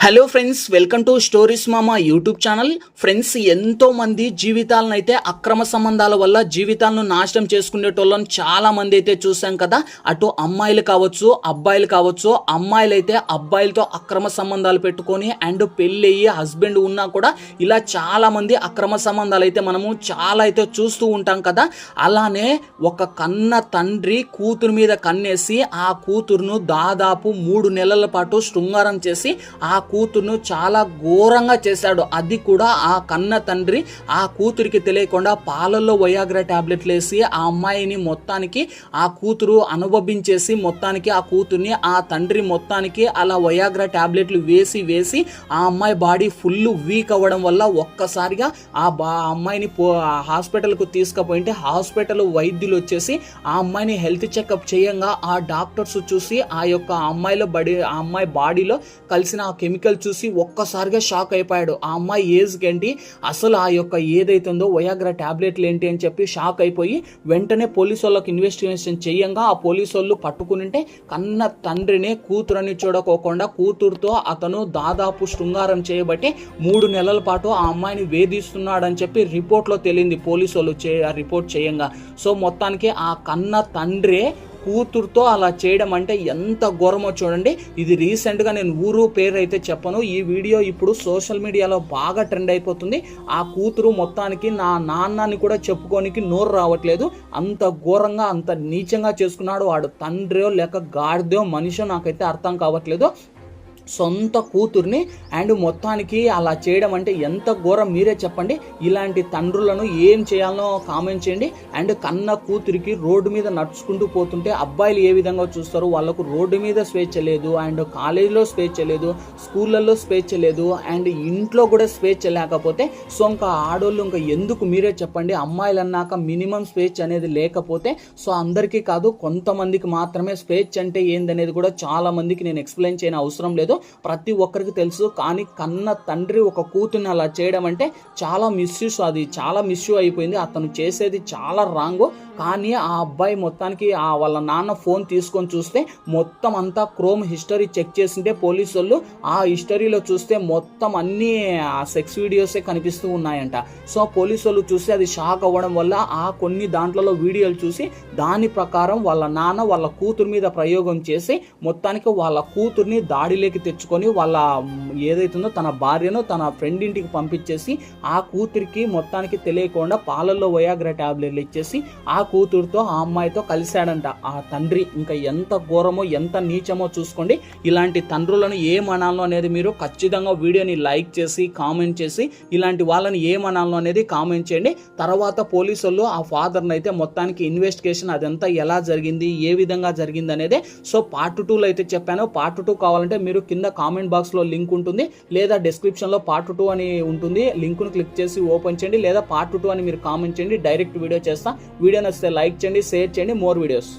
Hello friends, welcome to stories మామా YouTube channel. Friends, ఎంతో మంది జీవితాలను అయితే అక్రమ సంబంధాల వల్ల జీవితాలను నాశనం చేసుకునేటోళ్ళని చాలా మంది అయితే చూసాం కదా. అటు అమ్మాయిలు కావచ్చు, అబ్బాయిలు కావచ్చు. అమ్మాయిలు అయితే అబ్బాయిలతో అక్రమ సంబంధాలు పెట్టుకొని అండ్ పెళ్ళి అయ్యి హస్బెండ్ ఉన్నా కూడా ఇలా చాలా మంది అక్రమ సంబంధాలు అయితే మనము చాలా అయితే చూస్తూ ఉంటాం కదా. అలానే ఒక కన్న తండ్రి కూతురు మీద కన్నేసి ఆ కూతురును దాదాపు 3 నెలల పాటు శృంగారం చేసి ఆ కూతురును చాలా ఘోరంగా చేశాడు. అది కూడా ఆ కన్న తండ్రి ఆ కూతురికి తెలియకుండా పాలల్లో వయాగ్రా టాబ్లెట్లు వేసి ఆ అమ్మాయిని మొత్తానికి ఆ కూతురు అనుభవించేసి మొత్తానికి ఆ కూతుర్ని ఆ తండ్రి మొత్తానికి అలా వయాగ్రా టాబ్లెట్లు వేసి ఆ అమ్మాయి బాడీ ఫుల్ వీక్ అవ్వడం వల్ల ఒక్కసారిగా ఆ అమ్మాయిని హాస్పిటల్కు తీసుకుపోయింటే హాస్పిటల్ వైద్యులు వచ్చేసి ఆ అమ్మాయిని హెల్త్ చెకప్ చేయంగా ఆ డాక్టర్స్ చూసి ఆ అమ్మాయి బాడీలో కలిసిన ఆ కెమికల్ చూసి ఒక్కసారిగా షాక్ అయిపోయాడు. ఆ అమ్మాయి ఏజ్కి ఏంటి, అసలు ఆ యొక్క ఏదైతుందో వయాగ్రా టాబ్లెట్లు ఏంటి అని చెప్పి షాక్ అయిపోయి వెంటనే పోలీసు వాళ్ళకి ఇన్వెస్టిగేషన్ చేయంగా ఆ పోలీసు వాళ్ళు పట్టుకునింటే కన్న తండ్రిని కూతురని చూడకోకుండా కూతురుతో అతను దాదాపు శృంగారం చేయబట్టి 3 నెలల పాటు ఆ అమ్మాయిని వేధిస్తున్నాడని చెప్పి రిపోర్ట్లో తేలింది పోలీసు వాళ్ళు రిపోర్ట్ చేయంగా. సో మొత్తానికి ఆ కన్న తండ్రే కూతురుతో అలా చేయడం అంటే ఎంత ఘోరమో చూడండి. ఇది రీసెంట్గా నేను ఊరు పేరు అయితే చెప్పను, ఈ వీడియో ఇప్పుడు సోషల్ మీడియాలో బాగా ట్రెండ్ అయిపోతుంది. ఆ కూతురు మొత్తానికి నా నాన్నని కూడా చెప్పుకోనికి నోరు రావట్లేదు, అంత ఘోరంగా అంత నీచంగా చేసుకున్నాడు. వాడు తండ్రియో లేక గాడిదో మనిషో నాకైతే అర్థం కావట్లేదు. సొంత కూతుర్ని అండ్ మొత్తానికి అలా చేయడం అంటే ఎంత ఘోరం, మీరే చెప్పండి. ఇలాంటి తండ్రులను ఏం చేయాలనో కామెంట్ చేయండి. అండ్ కన్న కూతురికి రోడ్డు మీద నడుచుకుంటూ పోతుంటే అబ్బాయిలు ఏ విధంగా చూస్తారు, వాళ్ళకు రోడ్డు మీద స్వేచ్ఛ లేదు, అండ్ కాలేజీలో స్వేచ్ఛ లేదు, స్కూళ్ళల్లో స్వేచ్ఛ లేదు, అండ్ ఇంట్లో కూడా స్వేచ్ఛ లేకపోతే సో ఇంకా ఆడోళ్ళు ఇంకా ఎందుకు, మీరే చెప్పండి. అమ్మాయిలు అన్నాక మినిమం స్వేచ్ఛ అనేది లేకపోతే సో అందరికీ కాదు కొంతమందికి మాత్రమే స్వేచ్ఛ అంటే ఏందనేది కూడా చాలా మందికి నేను ఎక్స్ప్లెయిన్ చేయని అవసరం లేదు, ప్రతి ఒక్కరికి తెలుసు. కానీ కన్న తండ్రి ఒక కూతుర్ని అలా చేయడం అంటే చాలా మిస్యూస్, అది చాలా మిస్యూ అయిపోయింది. అతను చేసేది చాలా రాంగ్. కానీ ఆ అబ్బాయి మొత్తానికి వాళ్ళ నాన్న ఫోన్ తీసుకొని చూస్తే మొత్తం అంతా క్రోమ్ హిస్టరీ చెక్ చేసింటే పోలీసు వాళ్ళు ఆ హిస్టరీలో చూస్తే మొత్తం అన్ని సెక్స్ వీడియోసే కనిపిస్తూ ఉన్నాయంట. సో పోలీసు వాళ్ళు చూస్తే అది షాక్ అవ్వడం వల్ల ఆ కొన్ని దాంట్లో వీడియోలు చూసి దాని ప్రకారం వాళ్ళ నాన్న వాళ్ళ కూతురు మీద ప్రయోగం చేసి మొత్తానికి వాళ్ళ కూతుర్ని దాడిలోకి తెచ్చుకొని వాళ్ళ ఏదైతుందో తన భార్యను తన ఫ్రెండ్ ఇంటికి పంపించేసి ఆ కూతురికి మొత్తానికి తెలియకుండా పాలల్లో వయాగ్రా టాబ్లెట్లు ఇచ్చేసి ఆ కూతురుతో ఆ అమ్మాయితో కలిశాడంట ఆ తండ్రి. ఇంకా ఎంత ఘోరమో ఎంత నీచమో చూసుకోండి. ఇలాంటి తండ్రులను ఏమనాలో అనేది మీరు ఖచ్చితంగా వీడియోని లైక్ చేసి కామెంట్ చేసి ఇలాంటి వాళ్ళని ఏమనాలో అనేది కామెంట్ చేయండి. తర్వాత పోలీసు వాళ్ళు ఆ ఫాదర్ని అయితే మొత్తానికి ఇన్వెస్టిగేషన్ అదంతా ఎలా జరిగింది, ఏ విధంగా జరిగింది అనేది సో పార్ట్ 2లో అయితే చెప్పాను. పార్ట్ 2 కావాలంటే మీరు కింద కామెంట్ బాక్స్లో లింక్ ఉంటుంది, లేదా డిస్క్రిప్షన్లో పార్ట్ 2 అని ఉంటుంది, లింక్ను క్లిక్ చేసి ఓపెన్ చేయండి, లేదా పార్ట్ 2 అని మీరు కామెంట్ చేయండి, డైరెక్ట్ వీడియో చేస్తా. వీడియో నచ్చితే లైక్ చేయండి, షేర్ చేయండి. More videos.